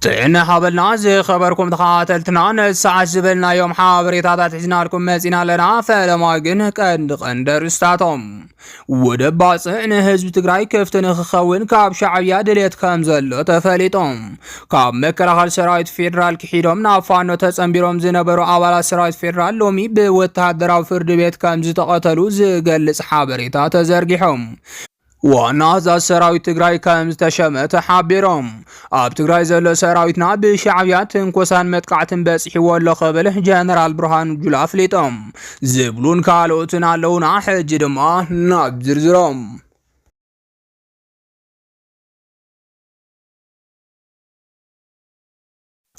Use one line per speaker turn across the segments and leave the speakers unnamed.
طعنا حابلنا زي خبركم تخاتلتنا نسعى زبلنا يوم حابريتات حزنا لكم مزينا لنا فلما قنك قندر استاتهم ودباص انا هزب تقراي كفتن خخون كاب شعبيا دليت كامزل تفليتهم كاب مكرخال سرايت فيدرال كحيدهم نافانو تسنبيروم زنبرو عوالا سرايت فيدرال لومي بوتهدراو فرد بيت كامز تقاتلو زقلس حابريتات زرقحهم وانا ذا سراويت تግራይ ከም ዝተሸመተ ሓቢሮም ኣብ ትግራይ ዘሎ ሰራዊትና ብሻዕብያት እንኮሳን መጥቃዕትን በጽሒዎ ኣሎ ኸበለ ጀነራል ብርሃኑ ጁላ ኣፍሊጦም ዝብሉን ካልኦትን ኣለውና ሕጂ ድማ ናብ ዝርዝሮም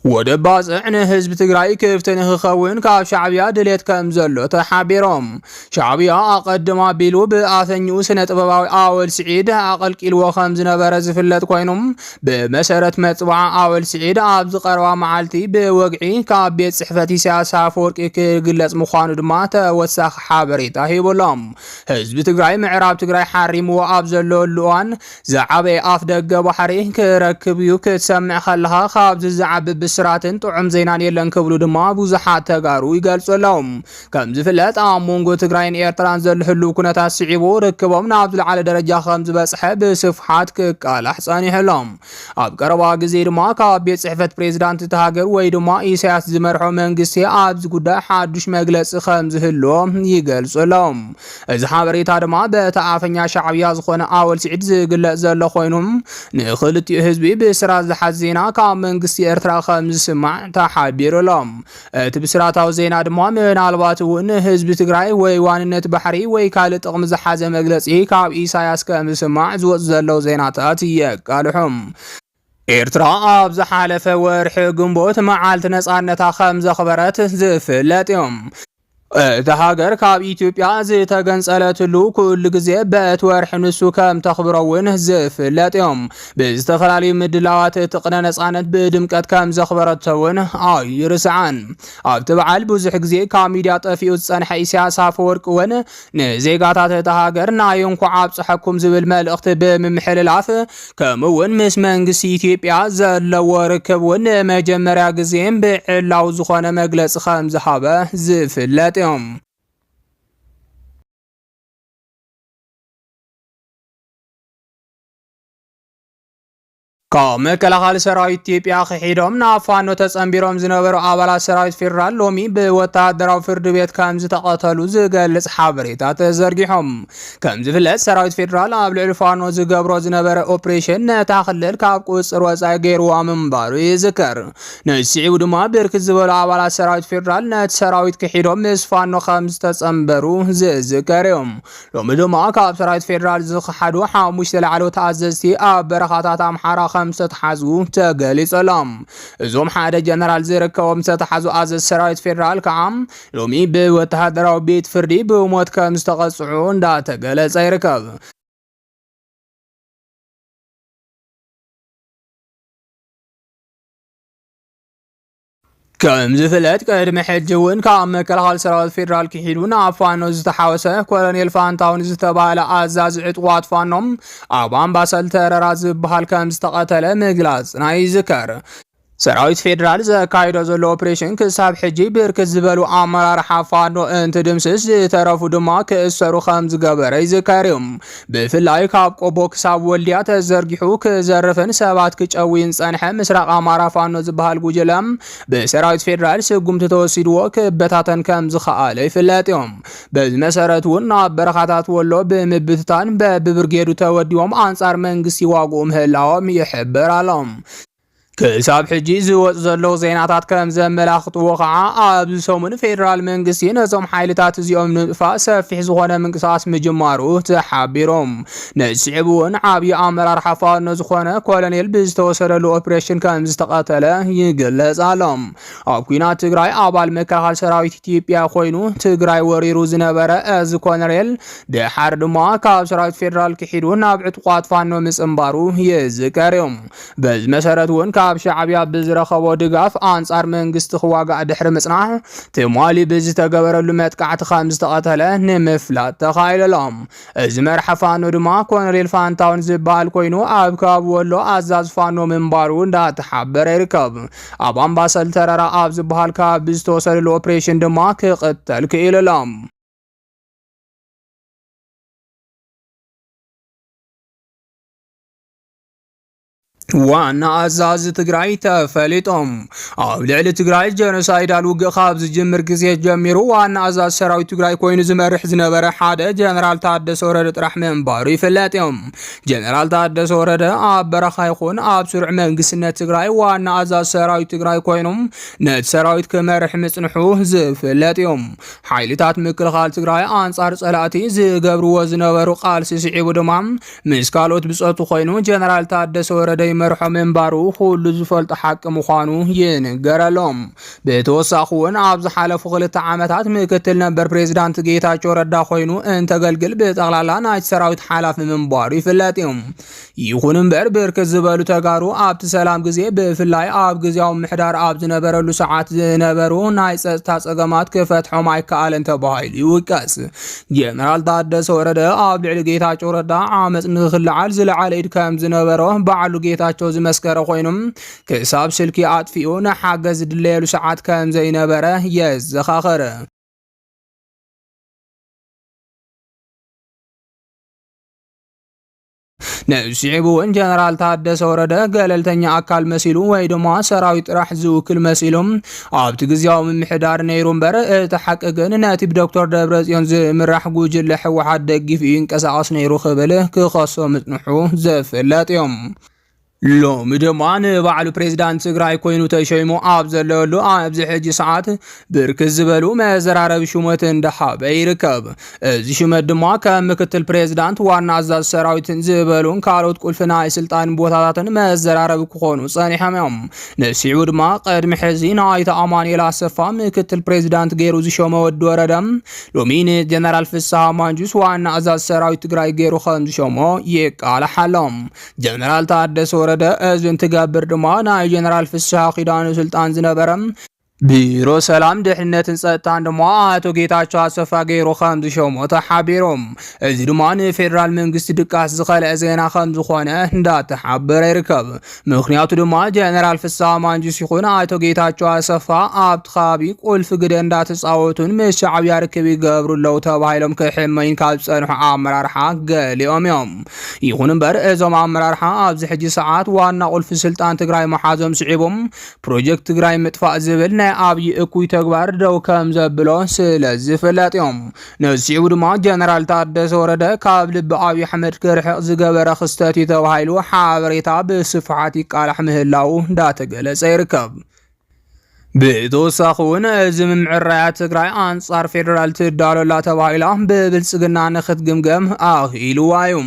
ودباز احنا حزب تግራይ كفتن خخون كاب شعبيا دليت كم زلو تحابيروم شعبيا اقدم بيلو باثنيو سنه طبباوي اول سعيد اقل كيلو خمز نبر زفلت كوينوم بمسرت مطبع اول سعيد ابز قروا معالتي بوقعي كاب بيت صحفتي سياسه فورق كغلص مخانو دما توسخ حابريتا هيبولم حزب تግራይ معراب تግራይ حريمو ابزلو لوان زعبي اف دغ بحري كركبيو كتسمع خلها خاب زعب سراتن طعم زينان يلن كبلو دما بوزحات تغارو يغلصلهم كم زفلت امونغو تግራይን ኤርትራን ዘልሕሉ ኩነታት ስዒቦ ረክቦም ናብ ዝለዓለ ደረጃ ከም ዝበጽሐ ብስፍሓት ክቃላሕ ጸኒሕሎም ኣብ ቀረባ ግዜ ድማ ካብ ቤት ጽሕፈት ፕሬዝዳንት ተሃገር ወይ ድማ ኢሳያስ ዝመርሖ መንግስቲ ኣብ ዝጉዳይ ሓዱሽ መግለጽ ከም ዝህሎ ይገልጽሎም እዚ ሓበሬታ ድማ በተኣፈኛ ሻዕብያ ዝኾነ ኣወል ስዒድ ዝግለጽ ዘሎ ኮይኖም ንኽልቲኡ ህዝቢ ብስራ ዝሓዜና ካብ መንግስቲ ኤርትራ زسمع تحابير لهم تبسراتاو زينا دما ምናልባት ውን ህዝብ ትግራይ ወይ ዋንነት ባሕሪ ወይ ካል ጥቅም ዝሓዘ መግለጺ ካብ ኢሳያስ ከምስማዕ ዝወጽ ዘለው ዜናታት የቃልሑም ኤርትራ ኣብ ዝሓለፈ ወርሒ ግንቦት መዓልቲ ነጻነታ ከም ዘኽበረት ዝፍለጥ እዮም ተሃገር ካብ ኢትዮጵያ ዝተገንጸለትሉ ኩሉ ግዜ በትወርሕ ንሱ ከም ተኽብረውን ዝፍለጥ እዮም ብዝተፈላለዩ ምድላዋት ትቕነ ነጻነት ብድምቀት ከም ዘኽበረተውን ኣይርስዓን ኣብቲ በዓል ብዙሕ ግዜ ካብ ሚድያ ጠፊኡ ዝጸንሐ ኢሳያስ ኣፈወርቂ እውን ንዜጋታት ተሃገር ናይ እንኳዕ ኣብጽሐኩም ዝብል መልእኽቲ ብምምሕልላፍ ከምኡውን ምስ መንግስቲ ኢትዮጵያ ዘለዎ ርክብ እውን መጀመርያ ግዜ ብዕላው ዝኾነ መግለጺ ከም ዝሃበ ዝፍለጥ كمكلخال سرايت ኢትዮጵያ ኸሂዶም ናፋኖ ተጸምቢሮም ዝነበሩ ኣባላት ሰራዊት ፌደራል ሎሚ በወታደራዊ ፍርድ ቤት ከም ዝተቀተሉ ዝገልጽ ሓበሬታ ተዘርጊሖም ከም ዝፍለጥ ሰራዊት ፌደራል ኣብ ልዕሊ ፋኖ ዝገብሮ ዝነበረ ኦፕሬሽን ነታኽልል ካብ ቁጽር ወጻኢ ገይርዋ ምንባሩ ይዝከር ነሲዑ ድማ ብርክት ዝበሉ ኣባላት ሰራዊት ፌደራል ነት ሰራዊት ኸሂዶም ምስ ፋኖ ከም ዝተጸምበሩ ዝዝከር እዮም ሎሚ ድማ ካብ ሰራዊት ፌደራል ዝኸሓዱ ሓሙሽተ ላዕለዎት ኣዘዝቲ ኣብ በረኻታት ኣምሓራ ستحازو تقالي سلام زوم حدا جنرال زيركوم ستحازو عزيز سرايت فيدرال كعام لومي بوتهدراو بيت فردي بوموت كمستقصعون دا تقالي سيركب كم زفلت قدم حجون كام مكلخال سرايت فيدرال كحيدون عفانو زتحاوسه كولونيل فانتاون زتباله عزاز عطوات فانوم ابان باسل ترراز بحال كم استقتله مغلاص ناي ذكر سرايت فيدرال زكايدو زلو اوبريشن كساب حجي بركز زبلو امرار حفانو انت دمسس ترفو دما كسرو خمز غبري ذكرهم بفلاي كاب قبو كساب وليا تزرغحو كزرفن سبات كچوين صنح مسراق امارا فانو زبحال غوجلم بسرايت فيدرال سغوم تتوسيدو كبتاتن كم زخاله يفلاتيوم بمسرتونا برخاتات ولو بمبتتان ببرغيدو توديوم انصار منغسي واغوم هلاوم يحبرالهم كساب حجي زوج زلو زيناتات كم زملاخط وقع ابز سومن فيدرال منغسي نزوم حيلتات زيوم نفاس في زغونه منقصاص مجمارو تحابيروم نسعبون عابي امرار حفار نزخونه كولونيل بزتوسرلو اوبريشن كم زتقاتله يغلصالهم ابكينا تግራይ አባል መከላከል ሰራዊት ኢትዮጵያ ኮይኑ ትግራይ ወሪሩ ዝነበረ از ኮሎኔል ደሓር ድማ ካብ ሰራዊት ፌደራል ክሒዱ ናብ ዕጥቋት ፋኖ ምጽምባሩ ይዝከርዮም በዝ መሰረት ወን ካብ ሻዕብያ ብዝረኸቦ ድጋፍ አንጻር መንግስቲ ክዋጋእ ድሕሪ ምጽናሕ ትማሊ ብዝተገበረሉ መጥቃዕቲ ከም ዝተቐተለ ንምፍላጥ ተኻይለሎም። እዚ መርሐ ፋኖ ድማ ኮሎኔል ፋንታውን ዝበሃል ኮይኑ ኣብ ከባቢ ወሎ ኣዛዝ ፋኖ ምንባሩ እንዳተሓበረ ይርከብ። ኣብ ኣምባሰል ተራራ ኣብ ዝበሃል ከባቢ ዝተወሰደሉ ኦፕሬሽን ድማ ክቕተል ክኢልሎም። ዋና አዛዝ ትግራይ ተፈሊጦም ኣብ ልዕሊ ትግራይ ጀኖሳይዳል ውግእ ካብ ዝጅምር ግዜ ጀሚሩ ዋና አዛዝ ሰራዊት ትግራይ ኮይኑ ዝመርሕ ዝነበረ ሓደ ጀነራል ታደሰ ወረደ ጥራሕ ምንባሩ ይፍለጥ እዮም። ጀነራል ታደሰ ወረደ ኣብ በረኻ ይኹን ኣብ ስሩዕ መንግስትነት ትግራይ ዋና አዛዝ ሰራዊት ትግራይ ኮይኖም ነቲ ሰራዊት ክመርሕ ምጽንሑ ዝፍለጥ እዮም። ሓይልታት ምክልኻል ትግራይ አንጻር ጸላእቲ ዝገብርዎ ዝነበሩ ቃልሲ ስዒቡ ድማ ምስ ካልኦት ብጸቱ ኮይኑ ጀነራል ታደሰ ወረደ መርሖ መንባሩ ሁሉ ዝፈልጥ ሓቂ ምዃኑ ይንገረሎም። ብተወሳኺ እውን ኣብ ዝሓለፉ 2 ዓመታት ምክትል ነበር ፕሬዝዳንት ጌታቸው ረዳ ኮይኑ እንተገልግል ብጠቕላላ ናይ ሰራዊት ሓላፊ መንባሩ ይፍለጥ እዮም። ይኹን እምበር ብርክት ዝበሉ ተጋሩ ኣብቲ ሰላም ግዜ ብፍላይ ኣብ ግዜያዊ ምሕዳር ኣብ ዝነበረሉ ሰዓት ዝነበሩ ናይ ጸጥታ ጸገማት ክፈትሖም ኣይከኣለን ተባሂሉ ይውቀስ። ጀነራል ታደሰ ወረደ ኣብ ልዕሊ ጌታቸው ረዳ ዓመፅ ንኽልዓል ዝለዓለ ኢድ ከም ዝነበሮ ባዕሉ ጌታቸው ዝመስከረ ኮይኖም ክሳብ ስልኪ ኣጥፊኡ ንሓገዝ ዝድለየሉ ሰዓት ከም ዘይነበረ የዘኻኸረ። ነብሲዕቡ ጀነራል ታደሰ ወረደ ገለልተኛ አካል መሲሉ ወይ ድማ ሰራዊት ጥራሕ ዝውክል መሲሎም ኣብቲ ግዜያዊ ምምሕዳር ነይሩ እምበር እቲ ሓቂ ግን ነቲ ብዶክተር ደብረጽዮን ዝምራሕ ጉጅለ ሕወሓት ደጊፍ ይንቀሳቐስ ነይሩ ክብል ክኸሶ ምጽንሑ ዝፍለጥ እዮም። ሎሚ ድማ ንባዕሉ ፕሬዝዳንት ትግራይ ኮይኑ ተሸይሙ ኣብ ዘለሉ ኣብዚ ሕጂ ሰዓት ብርክት ዝበሉ መዘራረቢ ሹመት እንዳሃበ ይርከብ። እዚ ሹመት ድማ ከም ምክትል ፕሬዝዳንት ዋና አዛዝ ሰራዊትን ዝበሉን ካልኦት ቁልፍ ናይ ስልጣን ቦታታትን መዘራረቢ ክኾኑ ጸኒሖም እዮም። ነሲዑ ድማ ቀድሚ ሕዚ ናይተ ኣማኑኤል ኣሰፋ ምክትል ፕሬዝዳንት ገይሩ ዝሾመ ወዲ ወረደ ሎሚ ንጀነራል ፍስሓ ማንጁስ ዋና አዛዝ ሰራዊት ትግራይ ገይሩ ከም ዝሾሞ ይቃለሓሎም። ጀነራል ታደሰ ወረደ እዝን ትገብር ድማ ናይ ጀነራል ፍስሓ ኺዳኑ ስልጣን ዝነበረ ቢሮ ሰላም ድሕነትን ጸጥታን ድማ አቶ ጌታቸው አሰፋ ገይሩ ከም ዝሾሞ ተሓቢሮም። እዚ ድማ ንፌደራል መንግስቲ ድቃስ ዝኸልአ ዜና ከም ዝኾነ እንዳተሓበረ ይርከብ። ምክንያቱ ድማ ጀነራል ፍስሓ ማንጁስ ይኹን አቶ ጌታቸው አሰፋ ኣብቲ ከባቢ ቁልፍ ግደ እንዳተፃወቱን ምስ ሻዕብያ ርክብ ይገብሩ ኣለው ተባሂሎም ክሕመይን ካብ ዝጸንሑ ኣመራርሓ ገሊኦም እዮም። ይኹን እምበር እዞም ኣመራርሓ ኣብዚ ሕጂ ሰዓት ዋና ቁልፊ ስልጣን ትግራይ መሓዞም ስዒቦም ፕሮጀክት ትግራይ ምጥፋእ ዝብል ናይ ኣብይ እኩይ ተግባር ደው ከም ዘብሎ ስለዝፍለጥ እዮም። ነዚኡ ድማ ጀነራል ታደሰ ወረደ ካብ ልቢ ኣብይ ኣሕመድ ክርሕቕ ዝገበረ ክስተት ተባሂሉ ሓበሬታ ብስፍሓት ይቃላሕ ምህላው እንዳተገለጸ ይርከብ። ብተወሳኺ እውን እዚ ምምዕራያት ትግራይ አንጻር ፌደራል ትዳሎላ ተባሂላ ብብልጽግና ንኽትግምገም ኣኺልዋ እዩ።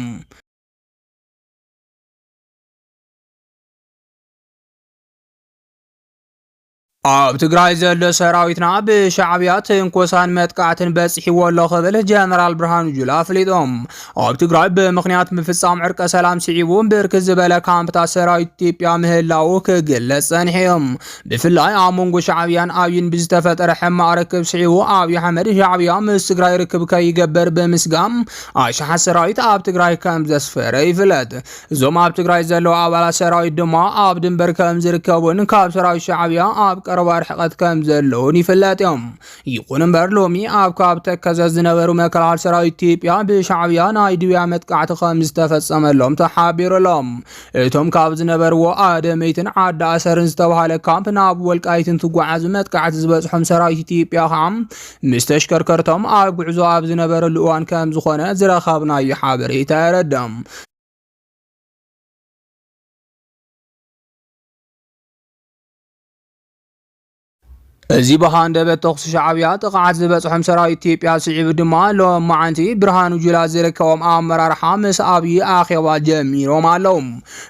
ኣብ ትግራይ ዘሎ ሰራዊትና ብሻዕብያ ትንኮሳን መጥቃዕትን በጽሒዎ ኣሎ ክብል ጀነራል ብርሃኑ ጁላ ኣፍሊጦም። ኣብ ትግራይ ብምኽንያት ምፍጻም ዕርቀ ሰላም ስዒቡ ብርክት ዝበለ ካምፕታት ሰራዊት ኢትዮጵያ ምህላው ክግለጽ ጸኒሖም። ብፍላይ ኣብ መንጎ ሻዕብያን ኣብይን ብዝተፈጠረ ሕማቕ ርክብ ስዒቡ ኣብይ ኣሕመድ ሻዕብያ ምስ ትግራይ ርክብ ከይገበር ብምስጋም ኣሽሓት ሰራዊት ኣብ ትግራይ ከም ዘስፈረ ይፍለጥ። እዞም ኣብ ትግራይ ዘለዉ ኣባላት ሰራዊት ድማ ኣብ ድንበር ከም ዝርከቡን ካብ ሰራዊት ሻዕብያ ኣብ ቀረባ ርሕቀት ከም ዘለውን ይፍለጥ እዮም። ይኹን እምበር ሎሚ ኣብ ካብ ተከዘ ዝነበሩ መከላኸሊ ሰራዊት ኢትዮጵያ ብሻዕብያ ናይ ድብያ መጥቃዕቲ ከም ዝተፈጸመሎም ተሓቢሩሎም። እቶም ካብ ዝነበርዎ ኣደመይትን ዓዲ ኣሰርን ዝተባሃለ ካምፕ ናብ ወልቃይትን ትጓዓዙ መጥቃዕቲ ዝበጽሖም ሰራዊት ኢትዮጵያ ከዓ ምስ ተሽከርከርቶም ኣብ ጉዕዞ ኣብ ዝነበረሉ እዋን ከም ዝኾነ ዝረኸብናዮ ሓበሬታ የረድም። እዚ በሃንደበት ተኩስ ሻዕብያ ጥቃዓት ዝበፅሖም ሰራዊት ኢትዮጵያ ስዒቡ ድማ ሎማዓንቲ ብርሃኑ ጁላ ዝርከቦም ኣመራርሓ ምስ ኣብይ ኣኼባ ጀሚሮም ኣለዉ።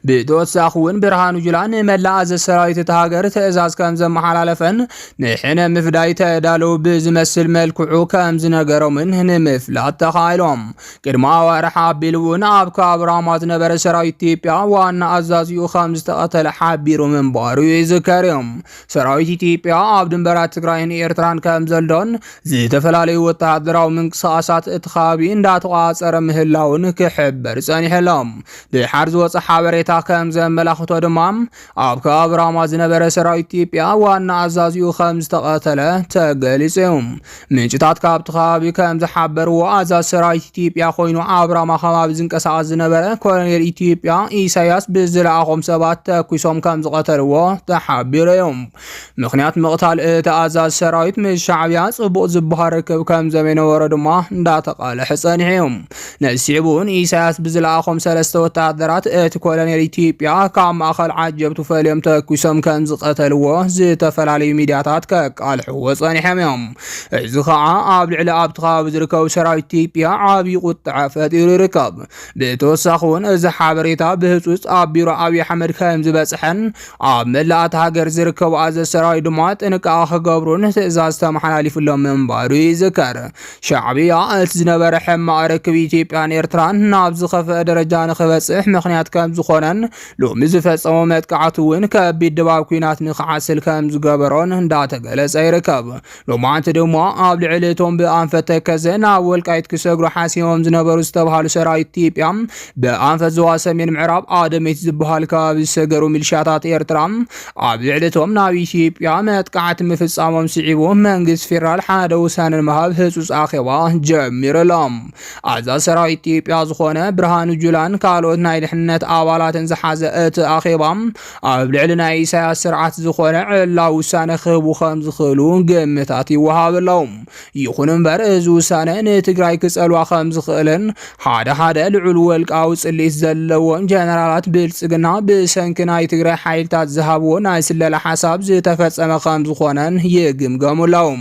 ብተወሳኺ እውን ብርሃኑ ጁላ ንመላእ ኣዘ ሰራዊት እቲ ሃገር ትእዛዝ ከም ዘመሓላለፈን ንሕነ ምፍዳይ ተዳለዉ ብዝመስል መልክዑ ከም ዝነገሮምን ንምፍላጥ ተኻኢሎም። ቅድሚ ኣዋርሓ ኣቢሉ እውን ኣብ ከባቢ ራማ ዝነበረ ሰራዊት ኢትዮጵያ ዋና ኣዛዚኡ ከም ዝተቐተለ ሓቢሩ ምንባሩ ይዝከር እዮም። ሰራዊት ኢትዮጵያ ኣብ ድንበራት ትግራይን ኤርትራን ከም ዘሎን ዝተፈላለዩ ወተሃደራዊ ምንቅስቃሳት እቲ ከባቢ እንዳተቋፀረ ምህላውን ክሕበር ጸኒሖም። ብሓር ዝወፀ ሓበሬታ ከም ዘመላኽቶ ድማ ኣብ ከባቢ ራማ ዝነበረ ሰራዊት ኢትዮጵያ ዋና ኣዛዚኡ ከም ዝተቐተለ ተገሊጹ እዩ። ምንጭታት ካብቲ ከባቢ ከም ዝሓበርዎ ኣዛዝ ሰራዊት ኢትዮጵያ ኮይኑ ኣብ ራማ ከባቢ ዝንቀሳቐስ ዝነበረ ኮሎኔል ኢትዮጵያ ኢሳያስ ብዝለኣኾም ሰባት ተኩሶም ከም ዝቐተልዎ ተሓቢሩ እዮም። ምክንያት ምቕታል እቲ ኣዛዝ ሰራዊት ምስ ሻዕብያ ጽቡቕ ዝበሃል ርክብ ከም ዘመነበሮ ድማ እንዳተቃልሐ ጸኒሑ እዩ። ነሲዕቡ እውን ኢሳያስ ብዝለኣኾም 3 ወተሃደራት እቲ ኮሎኔል ኢትዮጵያ ካብ ማእኸል ዓጀብቱ ፈልዮም ተኩሶም ከም ዝቐተልዎ ዝተፈላለዩ ሚድያታት ከቃልሕዎ ጸኒሖም እዮም። እዚ ከዓ ኣብ ልዕሊ ኣብቲ ከባቢ ዝርከቡ ሰራዊት ኢትዮጵያ ዓብዪ ቁጥዐ ፈጢሩ ይርከብ። ብተወሳኺ እውን እዚ ሓበሬታ ብህፁፅ ኣብ ቢሮ ኣብዪ ኣሕመድ ከም ዝበፅሐን ኣብ መላእቲ ሃገር ዝርከቡ ኣዘዝ ሰራዊት ድማ ጥንቃቐ ክገብሩን ትእዛዝ ተመሓላሊፉሎም ምንባሩ ይዝከር። ሻዕብያ እቲ ዝነበረ ሕማቕ ርክብ ኢትዮጵያን ኤርትራን ናብ ዝኸፍአ ደረጃ ንኽበፅሕ ምክንያት ከም ዝኾነን ሎሚ ዝፈፀሞ መጥቃዕቲ እውን ከቢድ ድባብ ኩናት ንኽዓስል ከም ዝገበሮን እንዳተገለጸ ይርከብ። ሎማዓንቲ ድማ ኣብ ልዕሊ እቶም ብኣንፈት ተከዘ ናብ ወልቃይት ክሰግሩ ሓሲቦም ዝነበሩ ዝተባሃሉ ሰራዊት ኢትዮጵያ ብኣንፈት ዞባ ሰሜን ምዕራብ ኣደሜት ዝበሃል ከባቢ ዝሰገሩ ሚሊሻታት ኤርትራ ኣብ ልዕሊ እቶም ናብ ኢትዮጵያ መጥቃዕቲ ምፍጻሞም ስዒቡ መንግስት ፌደራል ሓደ ውሳነ ንምሃብ ህፁፅ ኣኼባ ጀሚሩሎም። ኣዛዝ ሰራዊት ኢትዮጵያ ዝኾነ ብርሃኑ ጁላን ካልኦት ናይ ድሕንነት ኣባላትን ዝሓዘ እቲ ኣኼባ ኣብ ልዕሊ ናይ ኢሳያስ ስርዓት ዝኾነ ዕላዊ ውሳነ ክህቡ ከም ዝኽእሉ ግምታት ይወሃብሎም። ይኹን እምበር እዚ ውሳነ ንትግራይ ክጸልዋ ከም ዝኽእልን ሓደ ልዑል ወልቃዊ ጽሊት ዘለዎም ጀነራላት ብልጽግና ብሰንኪ ናይ ትግራይ ሓይልታት ዝሃብዎ ናይ ስለላ ሓሳብ ዝተፈጸመ ከም ዝኾነን ይግምገሙሎም።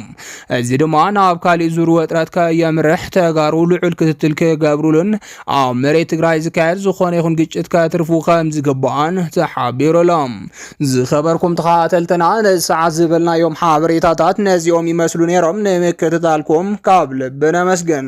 እዚ ድማ ናብ ካሊእ ዙር ውጥረት ከየምርሕ ተጋሩ ልዑል ክትትል ክገብሩልን ኣብ መሬት ትግራይ ዝካየድ ዝኾነ ይኹን ግጭት ከትርፉ ከም ዝግባኣን ተሓቢሩሎም። ዝኸበርኩም ተኸታተልትና ነዚ ሰዓት ዝበልናዮም ሓበሬታታት ነዚኦም ይመስሉ ነይሮም። ንምክትታልኩም ካብ ልቢ ነመስግን።